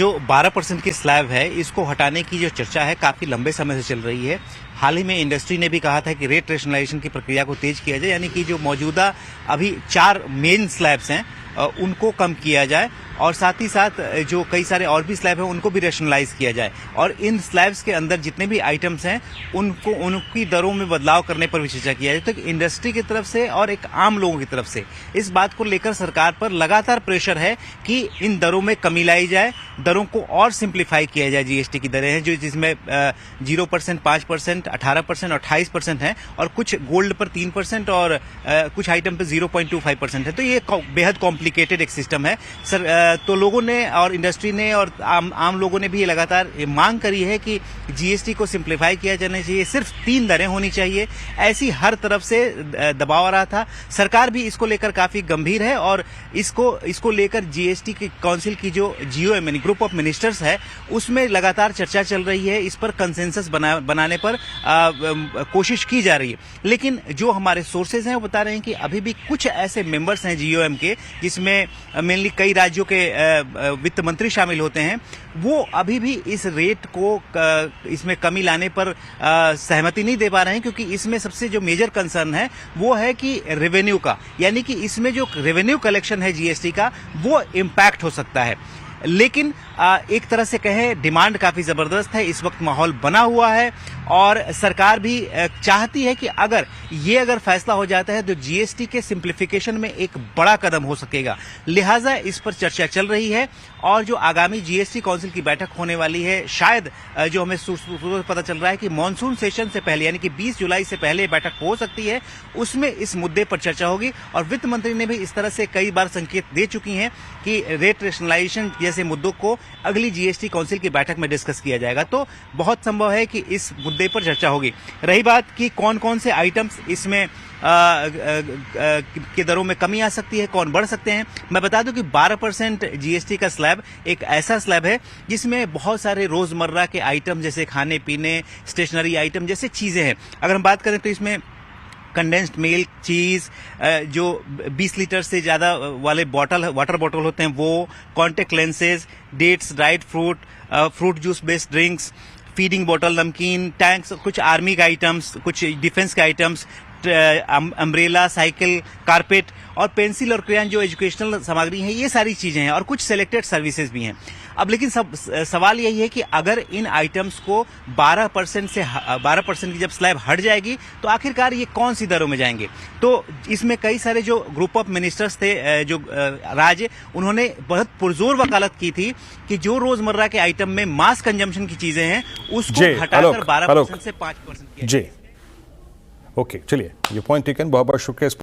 जो 12% की स्लैब है इसको हटाने की जो चर्चा है काफी लंबे समय से चल रही है। हाल ही में इंडस्ट्री ने भी कहा था कि रेट रेशनलाइजेशन की प्रक्रिया को तेज किया जाए, यानी कि जो मौजूदा अभी 4 मेन स्लैब्स हैं उनको कम किया जाए और साथ ही साथ जो कई सारे और भी स्लैब हैं उनको भी रेशनलाइज किया जाए और इन स्लैब्स के अंदर जितने भी आइटम्स हैं उनको उनकी दरों में बदलाव करने पर भी चर्चा किया जाए। तो इंडस्ट्री की तरफ से और एक आम लोगों की तरफ से इस बात को लेकर सरकार पर लगातार प्रेशर है कि इन दरों में कमी लाई जाए, दरों को और सिंप्लीफाई किया जाए। जीएसटी की दरें हैं जो जिसमें 0%, 5%, 18% और 28% है और कुछ गोल्ड पर 3% और कुछ आइटम पर 0.25% है। तो ये बेहद कॉम्प्लिकेटेड एक सिस्टम है सर। तो लोगों ने और इंडस्ट्री ने और आम लोगों ने भी ये लगातार मांग करी है कि जीएसटी को सिंप्लीफाई किया जाना चाहिए, सिर्फ 3 दरें होनी चाहिए। ऐसी हर तरफ से दबाव आ रहा था। सरकार भी इसको लेकर काफी गंभीर है और इसको लेकर जीएसटी की काउंसिल की जो जीओएम यानी ग्रुप ऑफ मिनिस्टर्स है उसमें लगातार चर्चा चल रही है। इस पर कंसेंसस बनाने पर कोशिश की जा रही है। लेकिन जो हमारे सोर्सेज हैं वो बता रहे हैं कि अभी भी कुछ ऐसे मेंबर्स हैं जीओएम के जिसमें मेनली कई राज्यों के वित्त मंत्री शामिल होते हैं, वो अभी भी इस रेट को इसमें कमी लाने पर सहमति नहीं दे पा रहे हैं, क्योंकि इसमें सबसे जो मेजर कंसर्न है वो है कि रेवेन्यू का, यानी कि इसमें जो रेवेन्यू कलेक्शन है जीएसटी का वो इम्पैक्ट हो सकता है। लेकिन एक तरह से कहें डिमांड काफी जबरदस्त है, इस वक्त माहौल बना हुआ है और सरकार भी चाहती है कि अगर फैसला हो जाता है तो जीएसटी के सिंप्लीफिकेशन में एक बड़ा कदम हो सकेगा। लिहाजा इस पर चर्चा चल रही है और जो आगामी जीएसटी काउंसिल की बैठक होने वाली है, शायद जो हमें पता चल रहा है कि मॉनसून सेशन से पहले यानी कि 20 जुलाई से पहले बैठक हो सकती है, उसमें इस मुद्दे पर चर्चा होगी। और वित्त मंत्री ने भी इस तरह से कई बार संकेत दे चुकी हैं कि रेट रेशनलाइजेशन जैसे मुद्दों को अगली जीएसटी काउंसिल की बैठक में डिस्कस किया जाएगा। तो बहुत संभव है कि इस मुद्दे पर चर्चा होगी। रही बात कि कौन कौन से आइटम्स इसमें की दरों में कमी आ सकती है, कौन बढ़ सकते हैं, मैं बता दूं कि 12% जीएसटी का स्लैब एक ऐसा स्लैब है जिसमें बहुत सारे रोजमर्रा के आइटम जैसे खाने पीने, स्टेशनरी आइटम जैसे चीजें हैं। अगर हम बात करें तो इसमें कंडेंस्ड मिल्क, चीज, जो 20 लीटर से ज्यादा वाले वाटर बॉटल होते हैं वो, contact lenses, dates, dried fruit, fruit juice based drinks, feeding बोतल, नमकीन, टैंक्स, कुछ आर्मी के आइटम्स, कुछ डिफेंस के आइटम्स, अम्ब्रेला, साइकिल, कारपेट और पेंसिल और क्रेयन जो एजुकेशनल सामग्री है, ये सारी चीजें हैं और कुछ सिलेक्टेड सर्विसेज भी हैं। अब लेकिन सवाल यही है कि अगर इन आइटम्स को 12% की जब स्लैब हट जाएगी तो आखिरकार ये कौन सी दरों में जाएंगे। तो इसमें कई सारे जो ग्रुप ऑफ मिनिस्टर्स थे, जो राज्य, उन्होंने बहुत पुरजोर वकालत की थी कि जो रोजमर्रा के आइटम में मास कंजम्पशन की चीजें हैं उसको हटाकर 12% से 5% किया। जी, ओके, चलिए, ये पॉइंट टेकन, बहुत बहुत शुक्रिया।